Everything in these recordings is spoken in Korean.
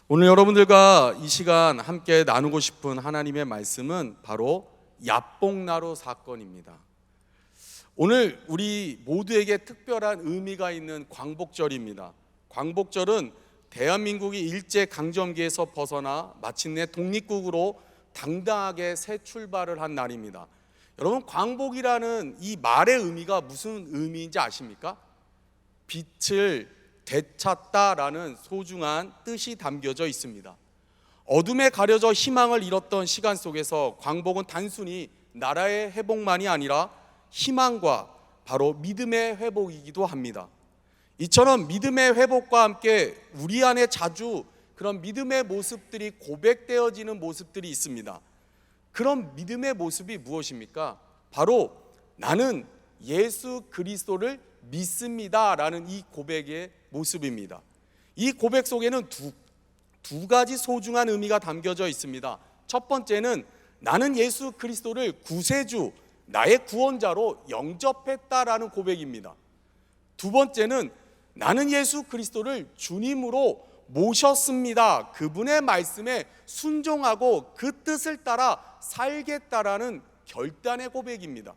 오늘 여러분들과 이 시간 함께 나누고 싶은 하나님의 말씀은 바로 야복나루 사건입니다. 오늘 우리 모두에게 특별한 의미가 있는 광복절입니다. 광복절은 대한민국이 일제강점기에서 벗어나 마침내 독립국으로 당당하게 새 출발을 한 날입니다. 여러분, 광복이라는 이 말의 의미가 무슨 의미인지 아십니까? 빛을 되찾다라는 소중한 뜻이 담겨져 있습니다. 어둠에 가려져 희망을 잃었던 시간 속에서 광복은 단순히 나라의 회복만이 아니라 희망과 바로 믿음의 회복이기도 합니다. 이처럼 믿음의 회복과 함께 우리 안에 자주 그런 믿음의 모습들이 고백되어지는 모습들이 있습니다. 그런 믿음의 모습이 무엇입니까? 바로 나는 예수 그리스도를 믿습니다 라는 이 고백의 모습입니다. 이 고백 속에는 두 가지 소중한 의미가 담겨져 있습니다. 첫 번째는 나는 예수 그리스도를 구세주, 나의 구원자로 영접했다라는 고백입니다. 두 번째는 나는 예수 그리스도를 주님으로 모셨습니다. 그분의 말씀에 순종하고 그 뜻을 따라 살겠다라는 결단의 고백입니다.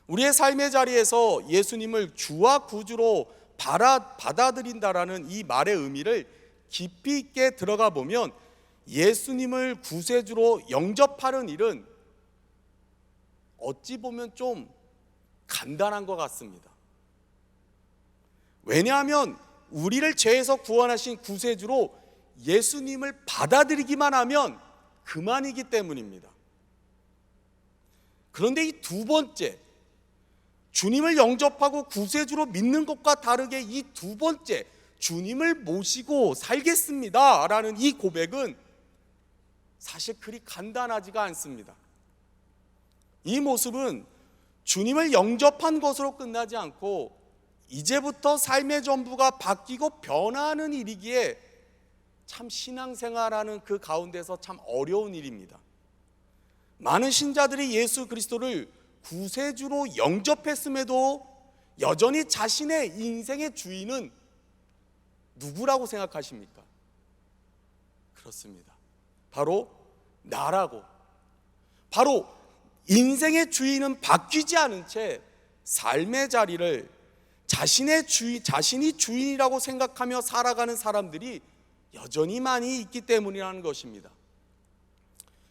우리의 삶의 자리에서 예수님을 주와 구주로 받아들인다라는 이 말의 의미를 깊이 있게 들어가 보면 예수님을 구세주로 영접하는 일은 어찌 보면 좀 간단한 것 같습니다. 왜냐하면 우리를 죄에서 구원하신 구세주로 예수님을 받아들이기만 하면 그만이기 때문입니다. 그런데 이 두 번째, 주님을 영접하고 구세주로 믿는 것과 다르게 이 두 번째, 주님을 모시고 살겠습니다 라는 이 고백은 사실 그리 간단하지가 않습니다. 이 모습은 주님을 영접한 것으로 끝나지 않고 이제부터 삶의 전부가 바뀌고 변화하는 일이기에 참 신앙생활하는 그 가운데서 참 어려운 일입니다. 많은 신자들이 예수 그리스도를 구세주로 영접했음에도 여전히 자신의 인생의 주인은 누구라고 생각하십니까? 그렇습니다. 바로 나라고, 바로 인생의 주인은 바뀌지 않은 채 삶의 자리를 자신이 주인이라고 생각하며 살아가는 사람들이 여전히 많이 있기 때문이라는 것입니다.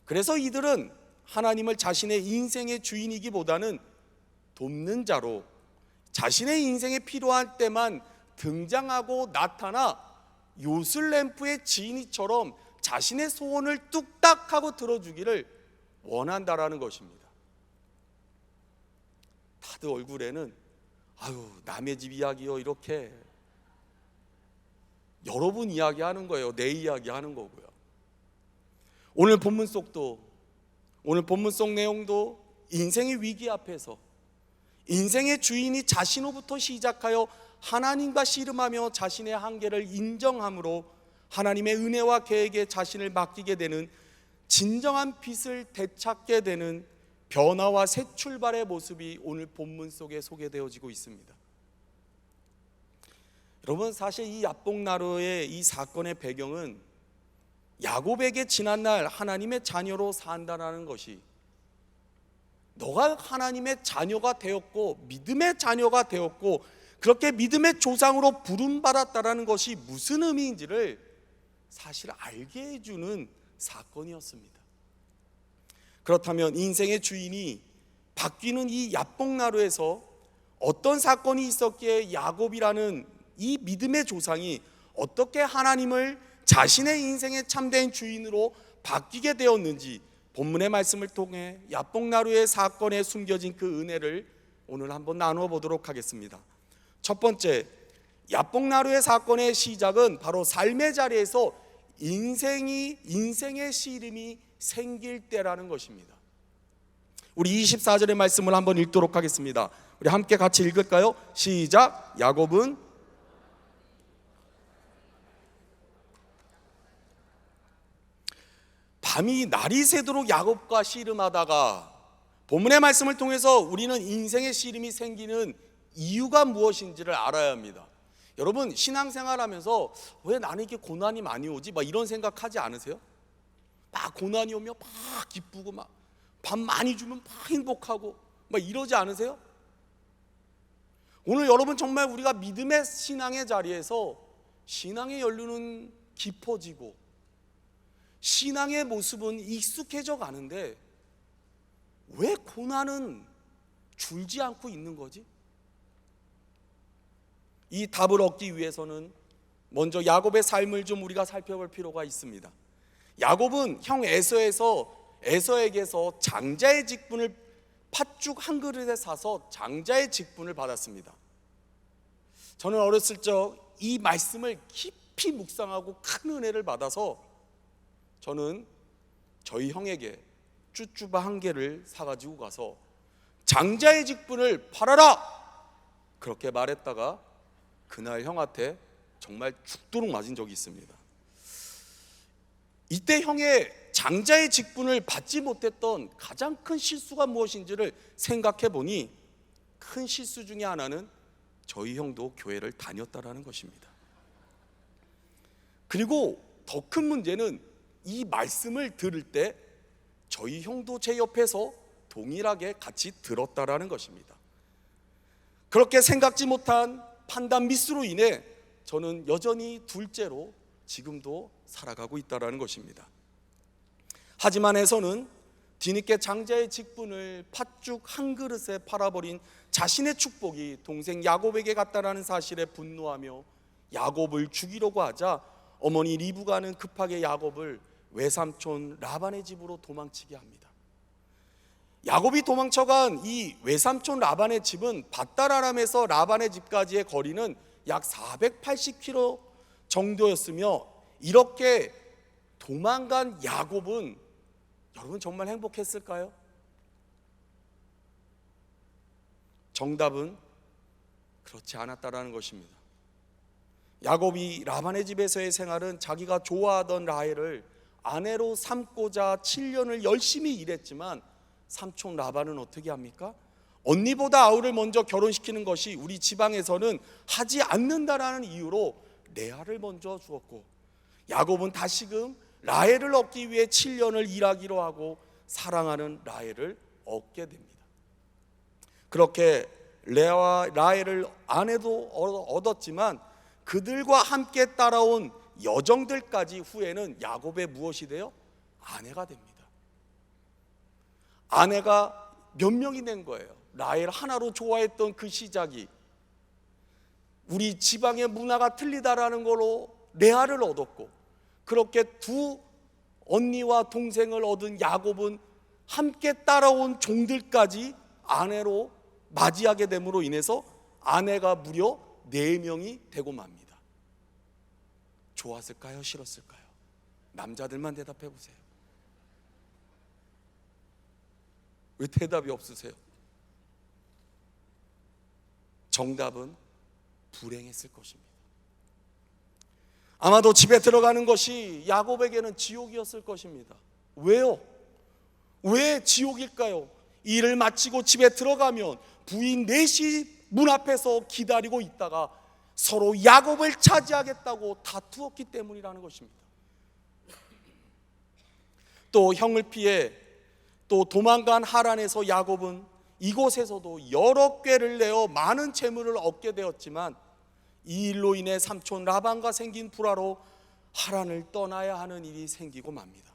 그래서 이들은 하나님을 자신의 인생의 주인이기보다는 돕는 자로 자신의 인생에 필요할 때만 등장하고 나타나 요술램프의 지니처럼 자신의 소원을 뚝딱하고 들어주기를 원한다라는 것입니다. 다들 얼굴에는 남의 집 이야기요 이렇게 여러분 이야기하는 거예요. 내 이야기하는 거고요. 오늘 본문 속 내용도 인생의 위기 앞에서 인생의 주인이 자신으로부터 시작하여 하나님과 씨름하며 자신의 한계를 인정함으로 하나님의 은혜와 계획에 자신을 맡기게 되는 진정한 빛을 되찾게 되는 변화와 새 출발의 모습이 오늘 본문 속에 소개되어지고 있습니다. 여러분, 사실 이 야복나루의 이 사건의 배경은 야곱에게 지난날 하나님의 자녀로 산다라는 것이, 너가 하나님의 자녀가 되었고 믿음의 자녀가 되었고 그렇게 믿음의 조상으로 부름받았다라는 것이 무슨 의미인지를 사실 알게 해주는 사건이었습니다. 그렇다면 인생의 주인이 바뀌는 이 야복나루에서 어떤 사건이 있었기에 야곱이라는 이 믿음의 조상이 어떻게 하나님을 자신의 인생의 참된 주인으로 바뀌게 되었는지 본문의 말씀을 통해 야복나루의 사건에 숨겨진 그 은혜를 오늘 한번 나누어 보도록 하겠습니다. 첫 번째, 야복나루의 사건의 시작은 바로 삶의 자리에서 인생의 씨름이 생길 때라는 것입니다. 우리 24절의 말씀을 한번 읽도록 하겠습니다. 우리 함께 같이 읽을까요? 시작. 야곱은 밤이 날이 새도록 야곱과 씨름하다가, 본문의 말씀을 통해서 우리는 인생의 씨름이 생기는 이유가 무엇인지를 알아야 합니다. 여러분 신앙생활하면서 왜 나는 이렇게 고난이 많이 오지? 막 이런 생각하지 않으세요? 막 고난이 오면 막 기쁘고 막 밥 많이 주면 막 행복하고 막 이러지 않으세요? 오늘 여러분 정말 우리가 믿음의 신앙의 자리에서 신앙의 연륜은 깊어지고 신앙의 모습은 익숙해져 가는데 왜 고난은 줄지 않고 있는 거지? 이 답을 얻기 위해서는 먼저 야곱의 삶을 좀 우리가 살펴볼 필요가 있습니다. 야곱은 형 에서에게서 장자의 직분을 팥죽 한 그릇에 사서 장자의 직분을 받았습니다. 저는 어렸을 적 이 말씀을 깊이 묵상하고 큰 은혜를 받아서 저는 저희 형에게 쭈쭈바 한 개를 사가지고 가서 장자의 직분을 팔아라! 그렇게 말했다가 그날 형한테 정말 죽도록 맞은 적이 있습니다. 이때 형의 장자의 직분을 받지 못했던 가장 큰 실수가 무엇인지를 생각해 보니 큰 실수 중에 하나는 저희 형도 교회를 다녔다라는 것입니다. 그리고 더 큰 문제는 이 말씀을 들을 때 저희 형도 제 옆에서 동일하게 같이 들었다라는 것입니다. 그렇게 생각지 못한 판단 미스로 인해 저는 여전히 둘째로 지금도 살아가고 있다라는 것입니다. 하지만 에서는 뒤늦게 장자의 직분을 팥죽 한 그릇에 팔아버린 자신의 축복이 동생 야곱에게 갔다라는 사실에 분노하며 야곱을 죽이려고 하자 어머니 리브가는 급하게 야곱을 외삼촌 라반의 집으로 도망치게 합니다. 야곱이 도망쳐간 이 외삼촌 라반의 집은 밧다라람에서 라반의 집까지의 거리는 약 480km 정도였으며 이렇게 도망간 야곱은 여러분 정말 행복했을까요? 정답은 그렇지 않았다라는 것입니다. 야곱이 라반의 집에서의 생활은 자기가 좋아하던 라헬을 아내로 삼고자 7년을 열심히 일했지만 삼촌 라반은 어떻게 합니까? 언니보다 아우를 먼저 결혼시키는 것이 우리 지방에서는 하지 않는다라는 이유로 레아를 먼저 주었고 야곱은 다시금 라헬을 얻기 위해 7년을 일하기로 하고 사랑하는 라헬을 얻게 됩니다. 그렇게 레아와 라헬을 아내도 얻었지만 그들과 함께 따라온 여정들까지 후에는 야곱의 무엇이 돼요? 아내가 됩니다. 아내가 몇 명이 된 거예요. 라헬 하나로 좋아했던 그 시작이 우리 지방의 문화가 틀리다라는 걸로 레아를 얻었고 그렇게 두 언니와 동생을 얻은 야곱은 함께 따라온 종들까지 아내로 맞이하게 됨으로 인해서 아내가 무려 4명이 되고 맙니다. 좋았을까요? 싫었을까요? 남자들만 대답해 보세요. 왜 대답이 없으세요? 정답은 불행했을 것입니다. 아마도 집에 들어가는 것이 야곱에게는 지옥이었을 것입니다. 왜요? 왜 지옥일까요? 일을 마치고 집에 들어가면 부인 넷이 문 앞에서 기다리고 있다가 서로 야곱을 차지하겠다고 다투었기 때문이라는 것입니다. 또 형을 피해 또 도망간 하란에서 야곱은 이곳에서도 여러 꾀를 내어 많은 재물을 얻게 되었지만 이 일로 인해 삼촌 라반과 생긴 불화로 하란을 떠나야 하는 일이 생기고 맙니다.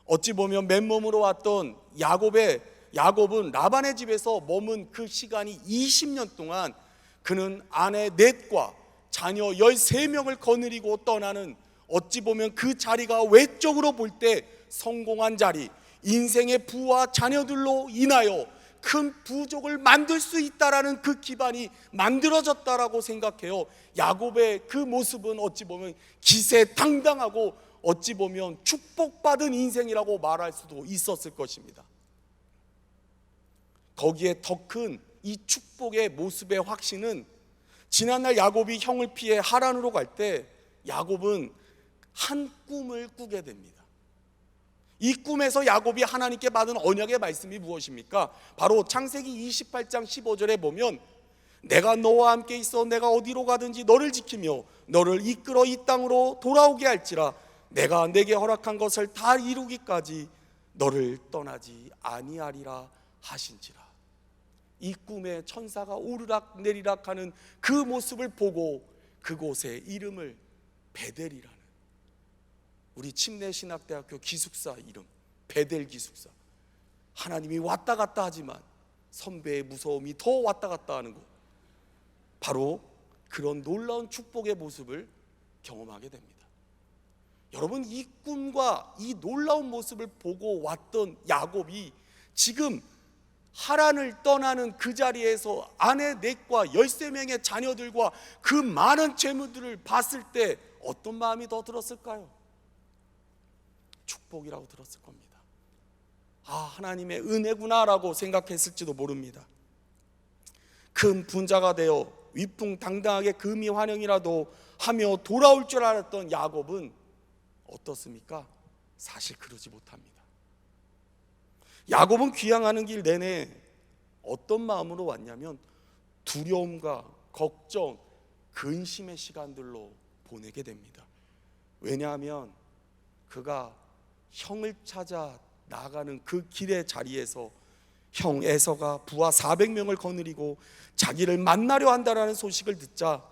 어찌 보면 맨몸으로 왔던 야곱은 라반의 집에서 머문 그 시간이 20년 동안 그는 아내 넷과 자녀 13명을 거느리고 떠나는 어찌 보면 그 자리가 외적으로 볼 때 성공한 자리, 인생의 부와 자녀들로 인하여 큰 부족을 만들 수 있다라는 그 기반이 만들어졌다라고 생각해요. 야곱의 그 모습은 어찌 보면 기세당당하고 어찌 보면 축복받은 인생이라고 말할 수도 있었을 것입니다. 거기에 더 큰 이 축복의 모습의 확신은 지난날 야곱이 형을 피해 하란으로 갈 때 야곱은 한 꿈을 꾸게 됩니다. 이 꿈에서 야곱이 하나님께 받은 언약의 말씀이 무엇입니까? 바로 창세기 28장 15절에 보면 내가 너와 함께 있어 내가 어디로 가든지 너를 지키며 너를 이끌어 이 땅으로 돌아오게 할지라 내가 내게 허락한 것을 다 이루기까지 너를 떠나지 아니하리라 하신지라. 이 꿈에 천사가 오르락 내리락 하는 그 모습을 보고 그곳의 이름을 베델이라는, 우리 침례신학대학교 기숙사 이름 베델 기숙사, 하나님이 왔다 갔다 하지만 선배의 무서움이 더 왔다 갔다 하는 곳, 바로 그런 놀라운 축복의 모습을 경험하게 됩니다. 여러분, 이 꿈과 이 놀라운 모습을 보고 왔던 야곱이 지금 하란을 떠나는 그 자리에서 아내 넷과 13명의 자녀들과 그 많은 재물들을 봤을 때 어떤 마음이 더 들었을까요? 축복이라고 들었을 겁니다. 아, 하나님의 은혜구나라고 생각했을지도 모릅니다. 큰 분자가 되어 위풍당당하게 금이 환영이라도 하며 돌아올 줄 알았던 야곱은 어떻습니까? 사실 그러지 못합니다. 야곱은 귀향하는 길 내내 어떤 마음으로 왔냐면 두려움과 걱정, 근심의 시간들로 보내게 됩니다. 왜냐하면 그가 형을 찾아 나가는 그 길의 자리에서 형 에서가 부하 400명을 거느리고 자기를 만나려 한다라는 소식을 듣자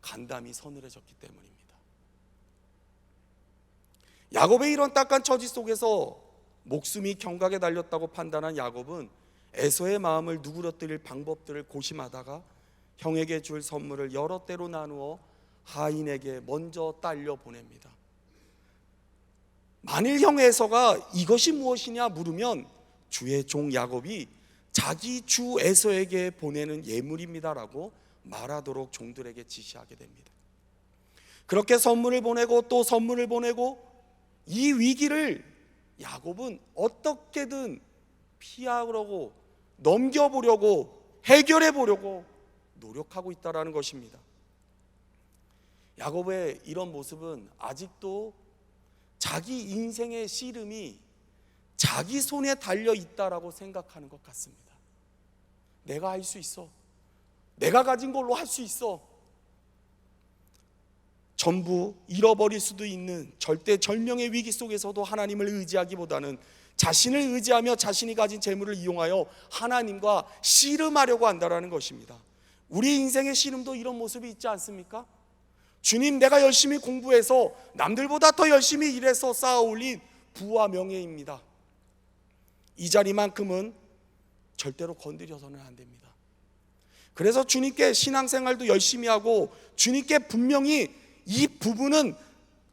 간담이 서늘해졌기 때문입니다. 야곱의 이런 딱한 처지 속에서 목숨이 경각에 달렸다고 판단한 야곱은 에서의 마음을 누그러뜨릴 방법들을 고심하다가 형에게 줄 선물을 여러 때로 나누어 하인에게 먼저 딸려 보냅니다. 만일 형 에서가 이것이 무엇이냐 물으면 주의 종 야곱이 자기 주 에서에게 보내는 예물입니다라고 말하도록 종들에게 지시하게 됩니다. 그렇게 선물을 보내고 또 선물을 보내고 이 위기를 야곱은 어떻게든 피하려고, 넘겨보려고, 해결해 보려고 노력하고 있다는 것입니다. 야곱의 이런 모습은 아직도 자기 인생의 씨름이 자기 손에 달려 있다라고 생각하는 것 같습니다. 내가 할 수 있어, 내가 가진 걸로 할 수 있어. 전부 잃어버릴 수도 있는 절대절명의 위기 속에서도 하나님을 의지하기보다는 자신을 의지하며 자신이 가진 재물을 이용하여 하나님과 씨름하려고 한다는 것입니다. 우리 인생의 씨름도 이런 모습이 있지 않습니까? 주님, 내가 열심히 공부해서 남들보다 더 열심히 일해서 쌓아올린 부와 명예입니다. 이 자리만큼은 절대로 건드려서는 안 됩니다. 그래서 주님께 신앙생활도 열심히 하고 주님께 분명히 이 부분은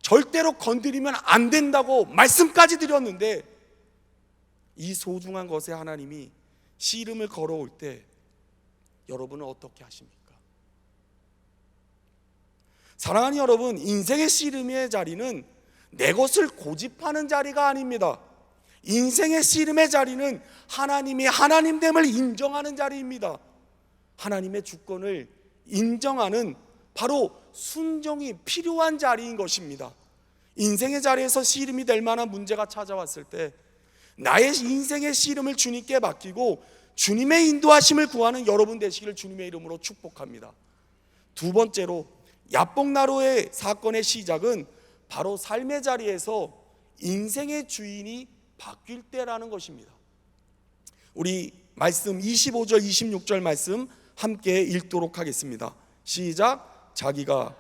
절대로 건드리면 안 된다고 말씀까지 드렸는데 이 소중한 것에 하나님이 씨름을 걸어올 때 여러분은 어떻게 하십니까? 사랑하는 여러분, 인생의 씨름의 자리는 내 것을 고집하는 자리가 아닙니다. 인생의 씨름의 자리는 하나님이 하나님됨을 인정하는 자리입니다. 하나님의 주권을 인정하는 바로 순종이 필요한 자리인 것입니다. 인생의 자리에서 씨름이 될 만한 문제가 찾아왔을 때 나의 인생의 씨름을 주님께 맡기고 주님의 인도하심을 구하는 여러분 되시기를 주님의 이름으로 축복합니다. 두 번째로, 야복나루의 사건의 시작은 바로 삶의 자리에서 인생의 주인이 바뀔 때라는 것입니다. 우리 말씀 25절 26절 말씀 함께 읽도록 하겠습니다. 시작. 자기가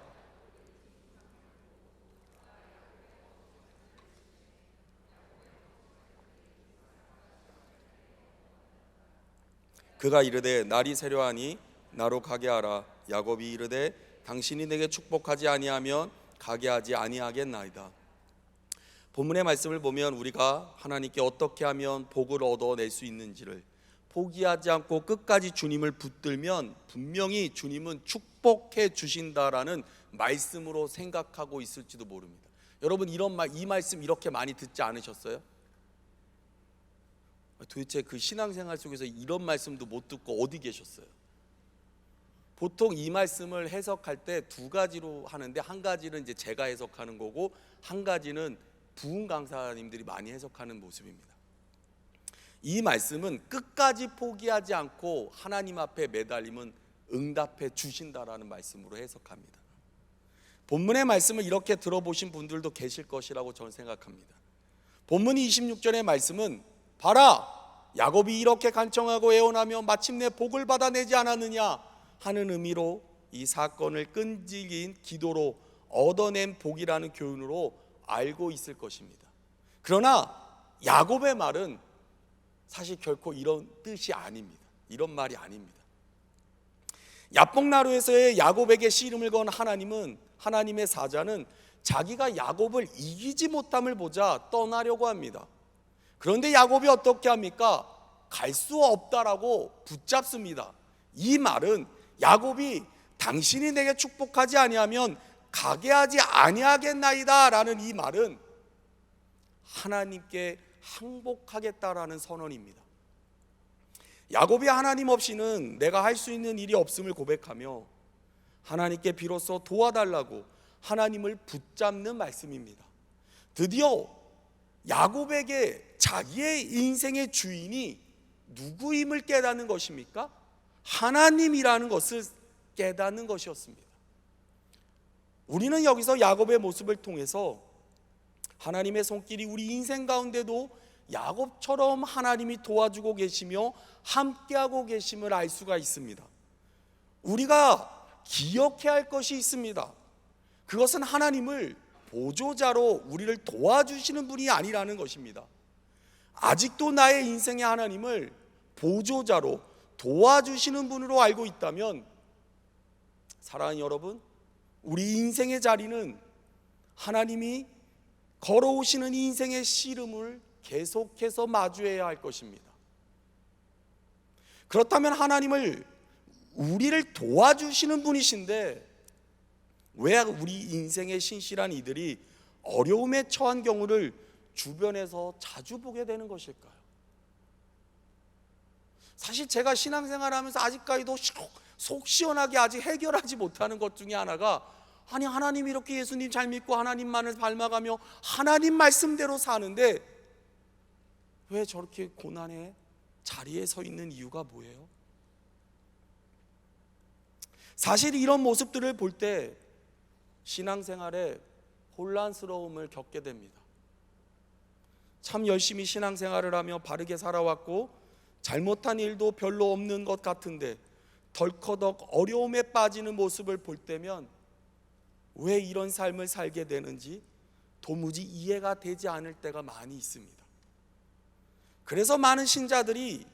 그가 이르되 날이 새려하니 나로 가게 하라. 야곱이 이르되 당신이 내게 축복하지 아니하면 가게 하지 아니하겠나이다. 본문의 말씀을 보면 우리가 하나님께 어떻게 하면 복을 얻어낼 수 있는지를 포기하지 않고 끝까지 주님을 붙들면 분명히 주님은 축복해 주신다라는 말씀으로 생각하고 있을지도 모릅니다. 여러분, 이 말씀 이렇게 많이 듣지 않으셨어요? 도대체 그 신앙생활 속에서 이런 말씀도 못 듣고 어디 계셨어요? 보통 이 말씀을 해석할 때 두 가지로 하는데, 한 가지는 이제 제가 해석하는 거고 한 가지는 부흥 강사님들이 많이 해석하는 모습입니다. 이 말씀은 끝까지 포기하지 않고 하나님 앞에 매달림은 응답해 주신다라는 말씀으로 해석합니다. 본문의 말씀을 이렇게 들어보신 분들도 계실 것이라고 저는 생각합니다. 본문 26절의 말씀은 봐라, 야곱이 이렇게 간청하고 애원하며 마침내 복을 받아내지 않았느냐 하는 의미로 이 사건을 끈질긴 기도로 얻어낸 복이라는 교훈으로 알고 있을 것입니다. 그러나 야곱의 말은 사실 결코 이런 뜻이 아닙니다. 이런 말이 아닙니다. 야복나루에서의 야곱에게 씨름을 건 하나님은, 하나님의 사자는 자기가 야곱을 이기지 못함을 보자 떠나려고 합니다. 그런데 야곱이 어떻게 합니까? 갈 수 없다라고 붙잡습니다. 이 말은 야곱이 당신이 내게 축복하지 아니하면 가게 하지 아니하겠나이다 라는 이 말은 하나님께 항복하겠다라는 선언입니다. 야곱이 하나님 없이는 내가 할 수 있는 일이 없음을 고백하며 하나님께 비로소 도와달라고 하나님을 붙잡는 말씀입니다. 드디어 야곱에게 자기의 인생의 주인이 누구임을 깨닫는 것입니까? 하나님이라는 것을 깨닫는 것이었습니다. 우리는 여기서 야곱의 모습을 통해서 하나님의 손길이 우리 인생 가운데도 야곱처럼 하나님이 도와주고 계시며 함께하고 계심을 알 수가 있습니다. 우리가 기억해야 할 것이 있습니다. 그것은 하나님을 보조자로 우리를 도와주시는 분이 아니라는 것입니다. 아직도 나의 인생의 하나님을 보조자로 도와주시는 분으로 알고 있다면, 사랑하는 여러분, 우리 인생의 자리는 하나님이 걸어오시는 인생의 씨름을 계속해서 마주해야 할 것입니다. 그렇다면 하나님을 우리를 도와주시는 분이신데 왜 우리 인생의 신실한 이들이 어려움에 처한 경우를 주변에서 자주 보게 되는 것일까요? 사실 제가 신앙생활하면서 아직까지도 속 시원하게 아직 해결하지 못하는 것 중에 하나가, 아니 하나님 이렇게 예수님 잘 믿고 하나님만을 닮아가며 하나님 말씀대로 사는데 왜 저렇게 고난의 자리에 서 있는 이유가 뭐예요? 사실 이런 모습들을 볼 때 신앙생활에 혼란스러움을 겪게 됩니다. 참 열심히 신앙생활을 하며 바르게 살아왔고 잘못한 일도 별로 없는 것 같은데 덜커덕 어려움에 빠지는 모습을 볼 때면 왜 이런 삶을 살게 되는지 도무지 이해가 되지 않을 때가 많이 있습니다. 그래서 많은 신자들이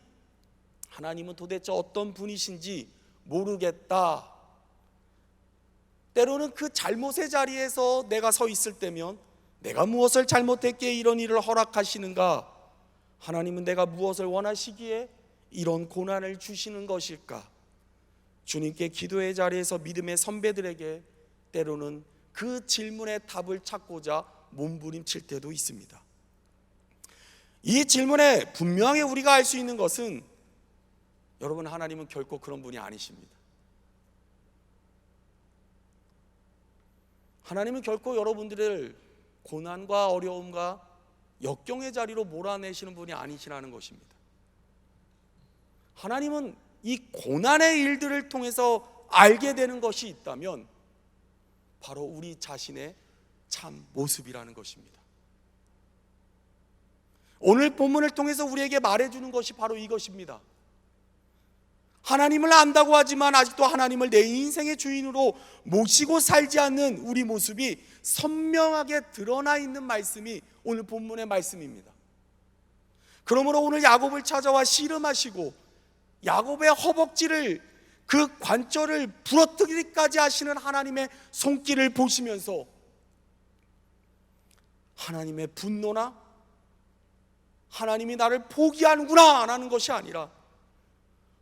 하나님은 도대체 어떤 분이신지 모르겠다, 때로는 그 잘못의 자리에서 내가 서 있을 때면 내가 무엇을 잘못했기에 이런 일을 허락하시는가? 하나님은 내가 무엇을 원하시기에 이런 고난을 주시는 것일까? 주님께 기도의 자리에서 믿음의 선배들에게 때로는 그 질문의 답을 찾고자 몸부림칠 때도 있습니다. 이 질문에 분명히 우리가 알 수 있는 것은, 여러분, 하나님은 결코 그런 분이 아니십니다. 하나님은 결코 여러분들을 고난과 어려움과 역경의 자리로 몰아내시는 분이 아니시라는 것입니다. 하나님은 이 고난의 일들을 통해서 알게 되는 것이 있다면 바로 우리 자신의 참 모습이라는 것입니다. 오늘 본문을 통해서 우리에게 말해주는 것이 바로 이것입니다. 하나님을 안다고 하지만 아직도 하나님을 내 인생의 주인으로 모시고 살지 않는 우리 모습이 선명하게 드러나 있는 말씀이 오늘 본문의 말씀입니다. 그러므로 오늘 야곱을 찾아와 씨름하시고 야곱의 허벅지를, 그 관절을 부러뜨리기까지 하시는 하나님의 손길을 보시면서 하나님의 분노나 하나님이 나를 포기하는구나 라는 것이 아니라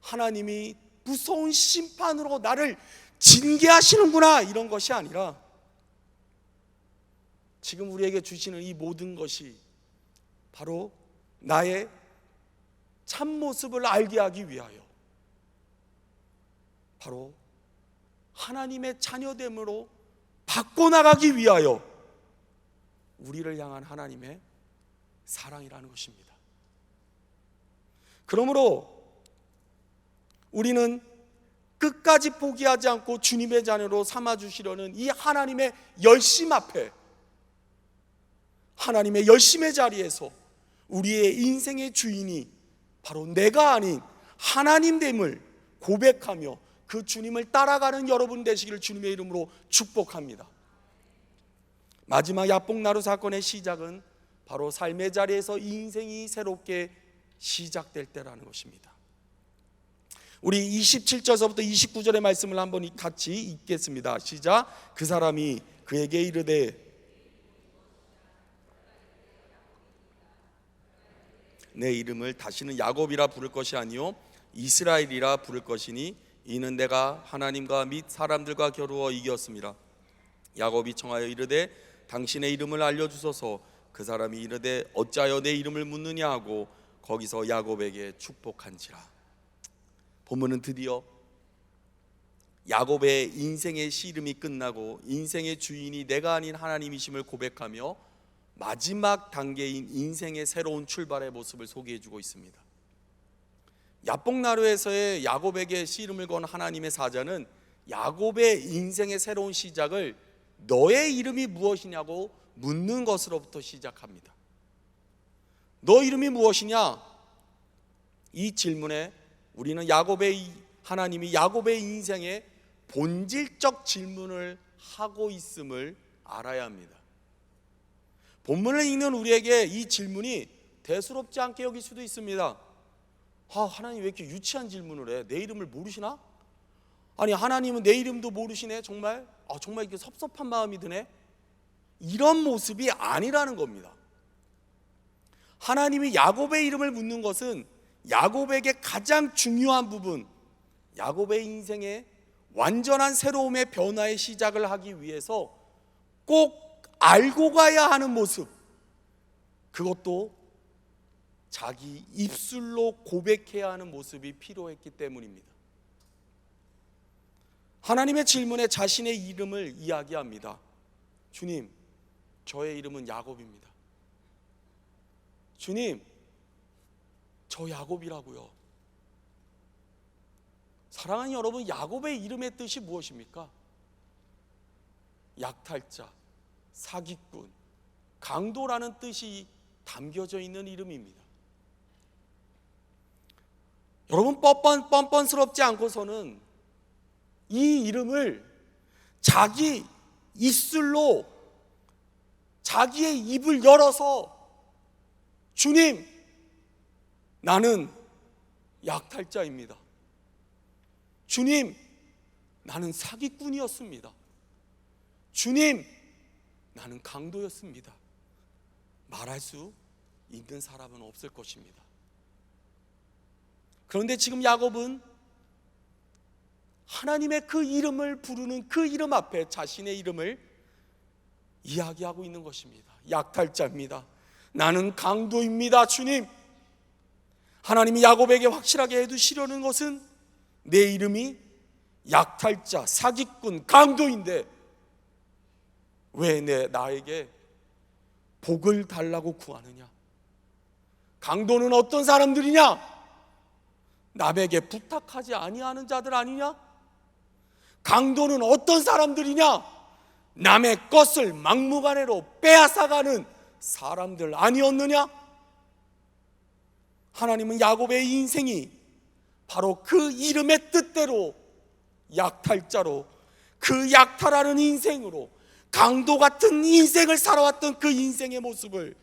하나님이 무서운 심판으로 나를 징계하시는구나 이런 것이 아니라 지금 우리에게 주시는 이 모든 것이 바로 나의 참모습을 알게 하기 위하여, 바로 하나님의 자녀됨으로 바꿔나가기 위하여 우리를 향한 하나님의 사랑이라는 것입니다. 그러므로 우리는 끝까지 포기하지 않고 주님의 자녀로 삼아주시려는 이 하나님의 열심 앞에, 하나님의 열심의 자리에서 우리의 인생의 주인이 바로 내가 아닌 하나님됨을 고백하며 그 주님을 따라가는 여러분 되시기를 주님의 이름으로 축복합니다. 마지막 야복나루 사건의 시작은 바로 삶의 자리에서 인생이 새롭게 시작될 때라는 것입니다. 우리 27절서부터 29절의 말씀을 한번 같이 읽겠습니다. 시작. 그 사람이 그에게 이르되 내 이름을 다시는 야곱이라 부를 것이 아니요 이스라엘이라 부를 것이니 이는 내가 하나님과 및 사람들과 겨루어 이겼습니다. 야곱이 청하여 이르되 당신의 이름을 알려주소서. 그 사람이 이르되 어찌하여 내 이름을 묻느냐 하고 거기서 야곱에게 축복한지라. 본문은 드디어 야곱의 인생의 씨름이 끝나고 인생의 주인이 내가 아닌 하나님이심을 고백하며 마지막 단계인 인생의 새로운 출발의 모습을 소개해주고 있습니다. 야복나루에서의 야곱에게 씨름을 건 하나님의 사자는 야곱의 인생의 새로운 시작을 너의 이름이 무엇이냐고 묻는 것으로부터 시작합니다. 너 이름이 무엇이냐? 이 질문에 우리는 하나님이 야곱의 인생에 본질적 질문을 하고 있음을 알아야 합니다. 본문을 읽는 우리에게 이 질문이 대수롭지 않게 여길 수도 있습니다. 하나님 왜 이렇게 유치한 질문을 해? 내 이름을 모르시나? 아니 하나님은 내 이름도 모르시네? 정말 이렇게 섭섭한 마음이 드네? 이런 모습이 아니라는 겁니다. 하나님이 야곱의 이름을 묻는 것은 야곱에게 가장 중요한 부분, 야곱의 인생에 완전한 새로움의 변화의 시작을 하기 위해서 꼭 알고 가야 하는 모습, 그것도 자기 입술로 고백해야 하는 모습이 필요했기 때문입니다. 하나님의 질문에 자신의 이름을 이야기합니다. 주님, 저의 이름은 야곱입니다. 주님, 저 야곱이라고요. 사랑하는 여러분, 야곱의 이름의 뜻이 무엇입니까? 약탈자, 사기꾼, 강도라는 뜻이 담겨져 있는 이름입니다. 여러분, 뻔뻔스럽지 않고서는 이 이름을 자기 입술로 자기의 입을 열어서 주님, 나는 약탈자입니다. 주님, 나는 사기꾼이었습니다. 주님, 나는 강도였습니다. 말할 수 있는 사람은 없을 것입니다. 그런데 지금 야곱은 하나님의 그 이름을 부르는 그 이름 앞에 자신의 이름을 이야기하고 있는 것입니다. 약탈자입니다. 나는 강도입니다. 주님, 하나님이 야곱에게 확실하게 해두시려는 것은 내 이름이 약탈자, 사기꾼, 강도인데 왜 나에게 복을 달라고 구하느냐? 강도는 어떤 사람들이냐? 남에게 부탁하지 아니하는 자들 아니냐? 강도는 어떤 사람들이냐? 남의 것을 막무가내로 빼앗아가는 사람들 아니었느냐? 하나님은 야곱의 인생이 바로 그 이름의 뜻대로 약탈자로, 그 약탈하는 인생으로, 강도 같은 인생을 살아왔던 그 인생의 모습을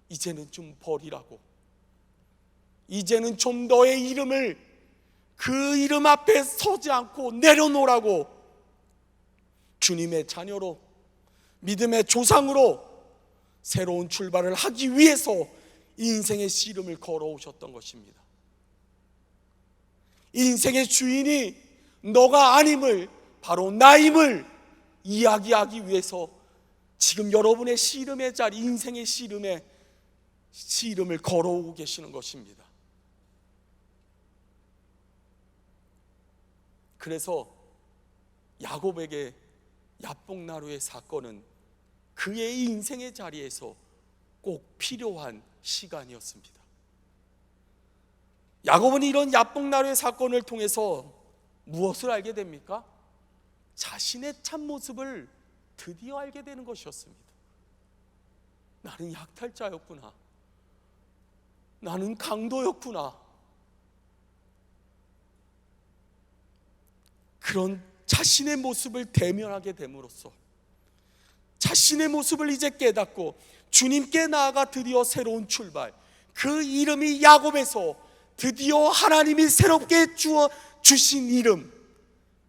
이제는 좀 버리라고, 이제는 좀 너의 이름을 그 이름 앞에 서지 않고 내려놓으라고, 주님의 자녀로, 믿음의 조상으로 새로운 출발을 하기 위해서 인생의 씨름을 걸어오셨던 것입니다. 인생의 주인이 너가 아님을, 바로 나임을 이야기하기 위해서 지금 여러분의 씨름의 자리, 인생의 씨름을 걸어오고 계시는 것입니다. 그래서 야곱에게 야복나루의 사건은 그의 인생의 자리에서 꼭 필요한 시간이었습니다. 야곱은 이런 야복나루의 사건을 통해서 무엇을 알게 됩니까? 자신의 참모습을 드디어 알게 되는 것이었습니다. 나는 약탈자였구나. 나는 강도였구나. 그런 자신의 모습을 대면하게 됨으로써 자신의 모습을 이제 깨닫고 주님께 나아가 드디어 새로운 출발, 그 이름이 야곱에서 드디어 하나님이 새롭게 주신 이름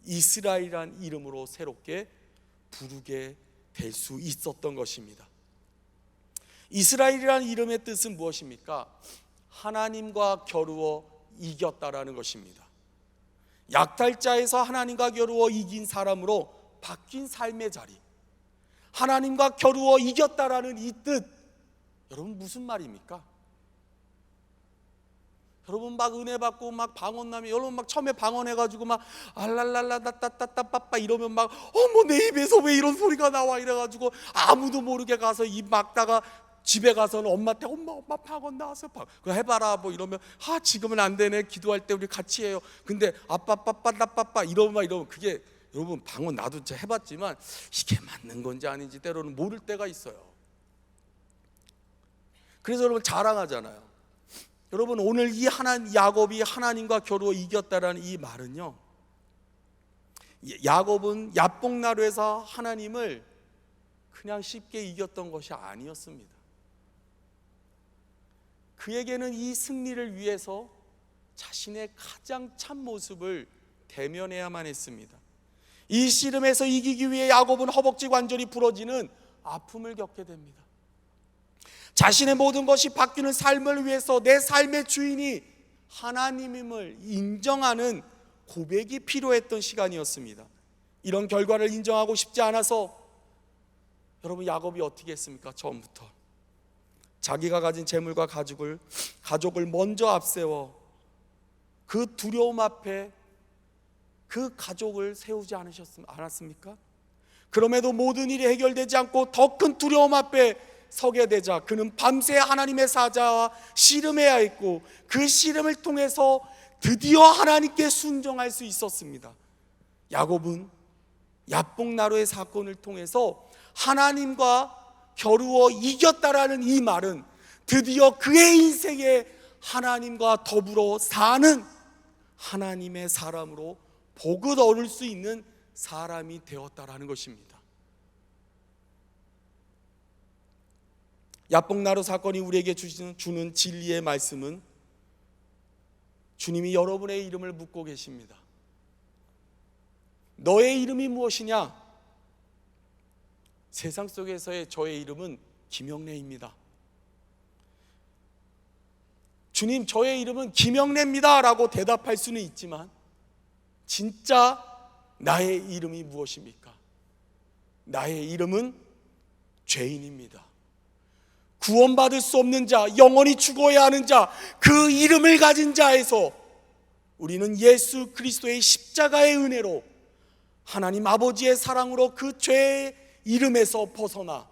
이스라엘이란 이름으로 새롭게 부르게 될 수 있었던 것입니다. 이스라엘이라는 이름의 뜻은 무엇입니까? 하나님과 겨루어 이겼다라는 것입니다. 약탈자에서 하나님과 겨루어 이긴 사람으로 바뀐 삶의 자리, 하나님과 겨루어 이겼다라는 이 뜻, 여러분 무슨 말입니까? 여러분 막 은혜 받고 막 방언나면, 여러분 막 처음에 방언해가지고 막 알랄랄라 따따따따빠빠 이러면 막 어머 내 입에서 왜 이런 소리가 나와 이래가지고 아무도 모르게 가서 입 막다가 집에 가서는 엄마한테 엄마 방언 나왔어, 그거 해봐라 뭐 이러면 지금은 안 되네, 기도할 때 우리 같이 해요. 근데 아빠 빠빠 이러면 그게, 여러분 방언 나도 진짜 해봤지만 이게 맞는 건지 아닌지 때로는 모를 때가 있어요. 그래서 여러분 자랑하잖아요. 여러분 오늘 이 야곱이 하나님과 겨루어 이겼다라는 이 말은요, 야곱은 야복나루에서 하나님을 그냥 쉽게 이겼던 것이 아니었습니다. 그에게는 이 승리를 위해서 자신의 가장 참 모습을 대면해야만 했습니다. 이 씨름에서 이기기 위해 야곱은 허벅지 관절이 부러지는 아픔을 겪게 됩니다. 자신의 모든 것이 바뀌는 삶을 위해서 내 삶의 주인이 하나님임을 인정하는 고백이 필요했던 시간이었습니다. 이런 결과를 인정하고 싶지 않아서 여러분 야곱이 어떻게 했습니까? 처음부터 자기가 가진 재물과 가족을 먼저 앞세워 그 두려움 앞에 그 가족을 세우지 않았습니까? 그럼에도 모든 일이 해결되지 않고 더 큰 두려움 앞에 서게 되자 그는 밤새 하나님의 사자와 씨름해야 했고, 그 씨름을 통해서 드디어 하나님께 순종할 수 있었습니다. 야곱은 야복나루의 사건을 통해서 하나님과 겨루어 이겼다라는 이 말은 드디어 그의 인생에 하나님과 더불어 사는 하나님의 사람으로 복을 얻을 수 있는 사람이 되었다라는 것입니다. 야복나루 사건이 우리에게 주는 진리의 말씀은, 주님이 여러분의 이름을 묻고 계십니다. 너의 이름이 무엇이냐? 세상 속에서의 저의 이름은 김영래입니다. 주님, 저의 이름은 김영래입니다 라고 대답할 수는 있지만 진짜 나의 이름이 무엇입니까? 나의 이름은 죄인입니다. 구원받을 수 없는 자, 영원히 죽어야 하는 자, 그 이름을 가진 자에서 우리는 예수 그리스도의 십자가의 은혜로 하나님 아버지의 사랑으로 그 죄의 이름에서 벗어나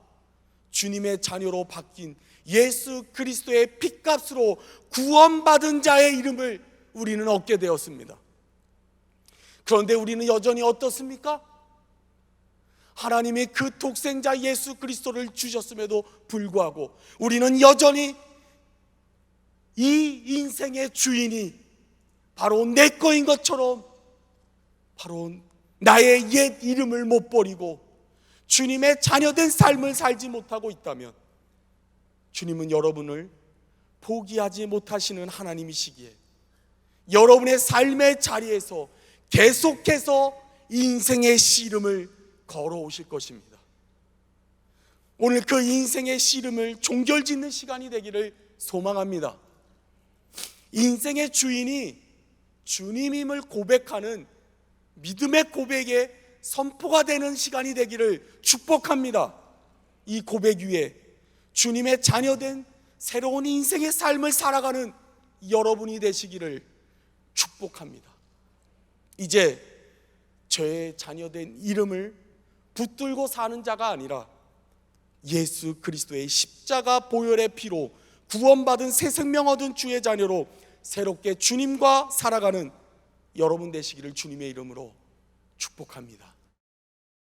주님의 자녀로 바뀐 예수 그리스도의 핏값으로 구원받은 자의 이름을 우리는 얻게 되었습니다. 그런데 우리는 여전히 어떻습니까? 하나님이 그 독생자 예수 그리스도를 주셨음에도 불구하고 우리는 여전히 이 인생의 주인이 바로 내 거인 것처럼 바로 나의 옛 이름을 못 버리고 주님의 자녀된 삶을 살지 못하고 있다면, 주님은 여러분을 포기하지 못하시는 하나님이시기에 여러분의 삶의 자리에서 계속해서 인생의 씨름을 걸어오실 것입니다. 오늘 그 인생의 씨름을 종결짓는 시간이 되기를 소망합니다. 인생의 주인이 주님임을 고백하는 믿음의 고백에 선포가 되는 시간이 되기를 축복합니다. 이 고백 위에 주님의 자녀된 새로운 인생의 삶을 살아가는 여러분이 되시기를 축복합니다. 이제 저의 자녀된 이름을 붙들고 사는 자가 아니라 예수 그리스도의 십자가 보혈의 피로 구원받은 새 생명 얻은 주의 자녀로 새롭게 주님과 살아가는 여러분 되시기를 주님의 이름으로 축복합니다.